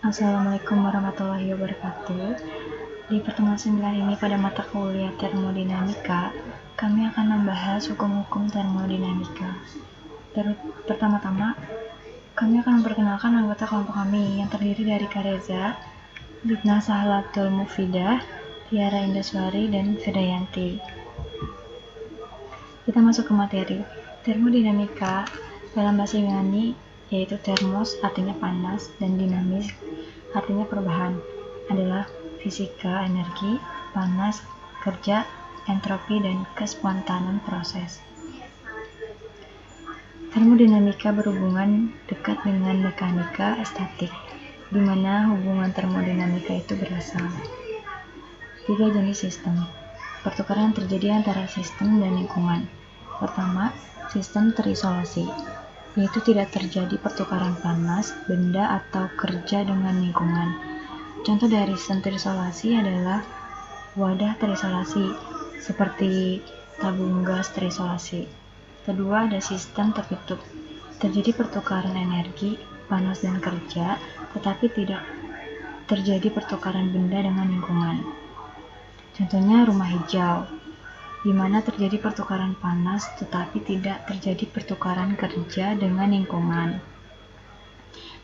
Assalamualaikum warahmatullahi wabarakatuh. Di pertemuan 9 ini pada mata kuliah termodinamika, kami akan membahas hukum-hukum termodinamika. Pertama-tama, kami akan memperkenalkan anggota kelompok kami yang terdiri dari Kareza, Lipna Sahlatul Mufidah, Tiara Indaswari, dan Vedayanti. Kita masuk ke materi. Termodinamika dalam bahasa Yunani yaitu termos artinya panas dan dinamis artinya perubahan, adalah fisika energi, panas, kerja, entropi, dan kespontanan proses. Termodinamika berhubungan dekat dengan mekanika statik, di mana hubungan termodinamika itu berasal. 3 jenis sistem. Pertukaran terjadi antara sistem dan lingkungan. Pertama, sistem terisolasi, yaitu tidak terjadi pertukaran panas, benda, atau kerja dengan lingkungan. Contoh dari sistem terisolasi adalah wadah terisolasi, seperti tabung gas terisolasi. Kedua, ada sistem tertutup. Terjadi pertukaran energi, panas dan kerja, tetapi tidak terjadi pertukaran benda dengan lingkungan. Contohnya rumah hijau, di mana terjadi pertukaran panas tetapi tidak terjadi pertukaran kerja dengan lingkungan.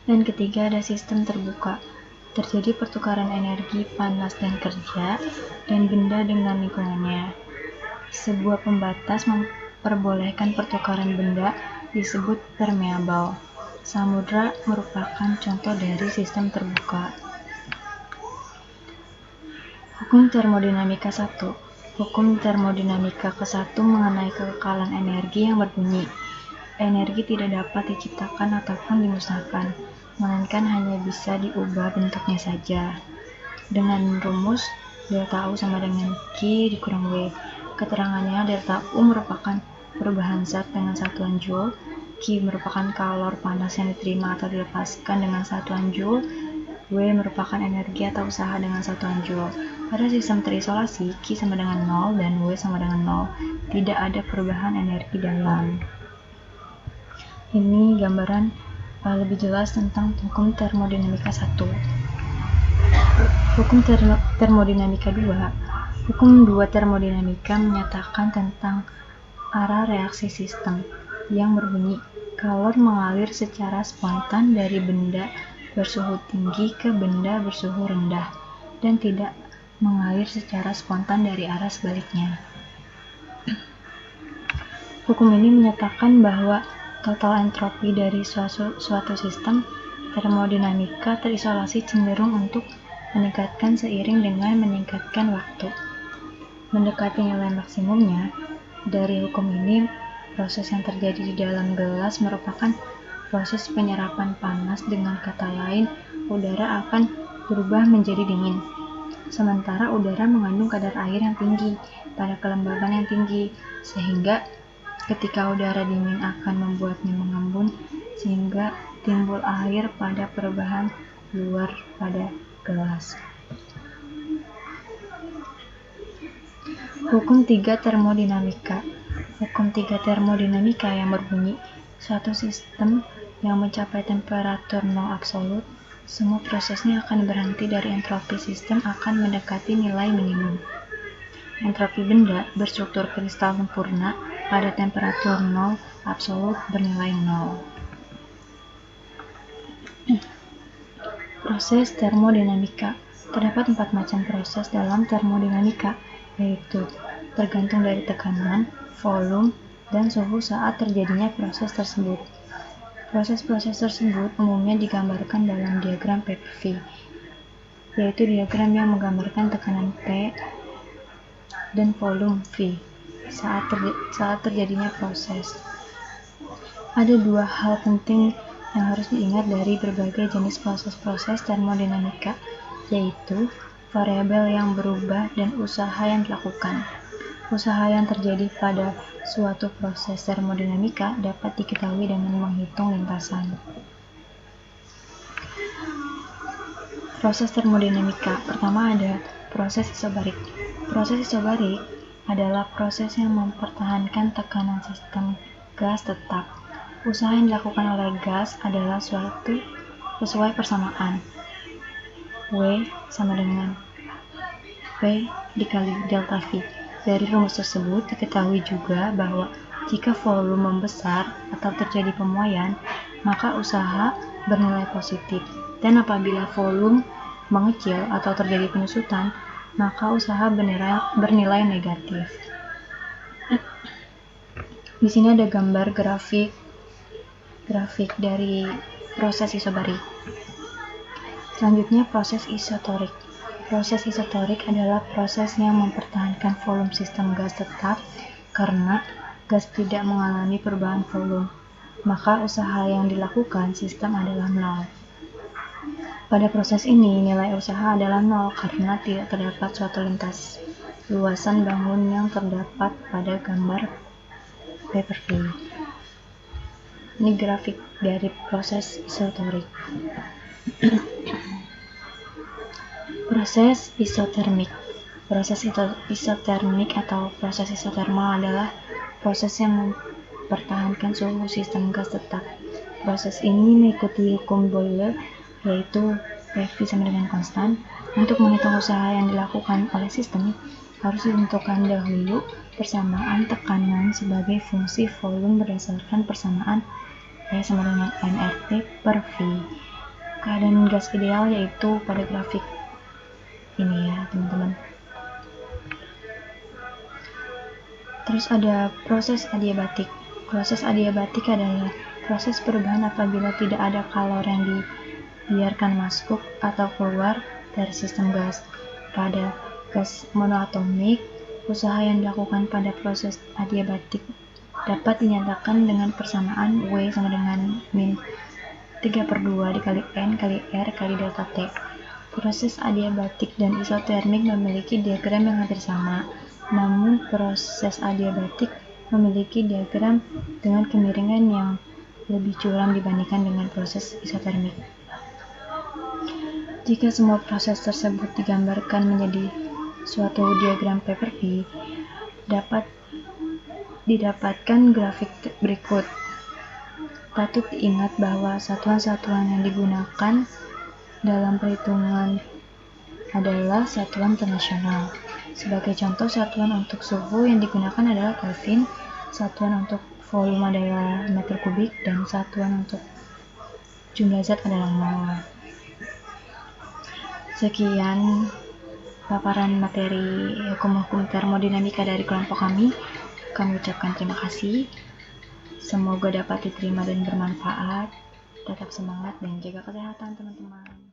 Dan ketiga, ada sistem terbuka. Terjadi pertukaran energi, panas, dan kerja, dan benda dengan lingkungannya. Sebuah pembatas memperbolehkan pertukaran benda disebut permeable. Samudra merupakan contoh dari sistem terbuka. Hukum termodinamika 1. Hukum termodinamika ke-1 mengenai kekekalan energi yang berbunyi, energi tidak dapat diciptakan ataupun dimusnahkan, melainkan hanya bisa diubah bentuknya saja. Dengan rumus delta U sama dengan Q dikurang W. Keterangannya, delta U merupakan perubahan zat dengan satuan joule, Q merupakan kalor panas yang diterima atau dilepaskan dengan satuan joule, W merupakan energi atau usaha dengan satuan joule. Pada sistem terisolasi, Q sama dengan 0 dan W sama dengan 0. Tidak ada perubahan energi dalam. Ini gambaran lebih jelas tentang hukum termodinamika 1. Hukum termodinamika 2. Hukum 2 termodinamika menyatakan tentang arah reaksi sistem yang berbunyi, kalor mengalir secara spontan dari benda bersuhu tinggi ke benda bersuhu rendah dan tidak mengalir secara spontan dari arah sebaliknya. Hukum ini menyatakan bahwa total entropi dari suatu sistem termodinamika terisolasi cenderung untuk meningkatkan seiring dengan meningkatkan waktu. Mendekati nilai maksimumnya, dari hukum ini, proses yang terjadi di dalam gelas merupakan proses penyerapan panas. Dengan kata lain, udara akan berubah menjadi dingin. Sementara udara mengandung kadar air yang tinggi pada kelembaban yang tinggi, sehingga ketika udara dingin akan membuatnya mengembun, sehingga timbul air pada perubahan luar pada gelas. Hukum 3 termodinamika. Hukum 3 termodinamika yang berbunyi, suatu sistem yang mencapai temperatur nol absolut, semua prosesnya akan berhenti dari entropi sistem akan mendekati nilai minimum. Entropi benda berstruktur kristal sempurna pada temperatur nol absolut bernilai 0. Proses termodinamika. Terdapat 4 macam proses dalam termodinamika, yaitu tergantung dari tekanan, volume, dan suhu saat terjadinya proses tersebut. Proses-proses tersebut umumnya digambarkan dalam diagram PV, yaitu diagram yang menggambarkan tekanan P dan volume V saat terjadinya proses. Ada 2 hal penting yang harus diingat dari berbagai jenis proses-proses termodinamika, yaitu variabel yang berubah dan usaha yang dilakukan. Usaha yang terjadi pada suatu proses termodinamika dapat diketahui dengan menghitung lintasan. Proses termodinamika. Pertama ada proses isobarik. Proses isobarik adalah proses yang mempertahankan tekanan sistem gas tetap. Usaha yang dilakukan oleh gas adalah suatu sesuai persamaan. W sama dengan P dikali delta V. Dari rumus tersebut diketahui juga bahwa jika volume membesar atau terjadi pemuaian, maka usaha bernilai positif, dan apabila volume mengecil atau terjadi penyusutan, maka usaha bernilai negatif. Di sini ada gambar grafik dari proses isobarik. Selanjutnya proses isotorik. Proses isotorik adalah proses yang mempertahankan volume sistem gas tetap karena gas tidak mengalami perubahan volume, maka usaha yang dilakukan sistem adalah nol. Pada proses ini, nilai usaha adalah nol karena tidak terdapat suatu lintas luasan bangun yang terdapat pada gambar P/V. Ini grafik dari proses isotorik. Proses isotermik. Proses isotermik atau proses isotermal adalah proses yang mempertahankan suhu sistem gas tetap. Proses ini mengikuti hukum Boyle, yaitu PV sama dengan konstan. Untuk menghitung usaha yang dilakukan oleh sistem, harus ditentukan dahulu persamaan tekanan sebagai fungsi volume berdasarkan persamaan E sama dengan nRT/V. Keadaan gas ideal yaitu pada grafik ini ya teman-teman. Terus ada proses adiabatik. Proses adiabatik adalah proses perubahan apabila tidak ada kalor yang dibiarkan masuk atau keluar dari sistem gas. Pada gas monoatomik, usaha yang dilakukan pada proses adiabatik dapat dinyatakan dengan persamaan W sama dengan min 3/2 dikali N kali R kali delta T. Proses adiabatik dan isotermik memiliki diagram yang hampir sama, namun proses adiabatik memiliki diagram dengan kemiringan yang lebih curam dibandingkan dengan proses isotermik. Jika semua proses tersebut digambarkan menjadi suatu diagram P/V, dapat didapatkan grafik berikut. Patut diingat bahwa satuan-satuan yang digunakan dalam perhitungan adalah satuan internasional. Sebagai contoh, satuan untuk suhu yang digunakan adalah Kelvin, satuan untuk volume adalah meter kubik, dan satuan untuk jumlah zat adalah mol. Sekian paparan materi hukum-hukum termodinamika dari kelompok kami. Kami ucapkan terima kasih. Semoga dapat diterima dan bermanfaat. Tetap semangat dan jaga kesehatan teman-teman.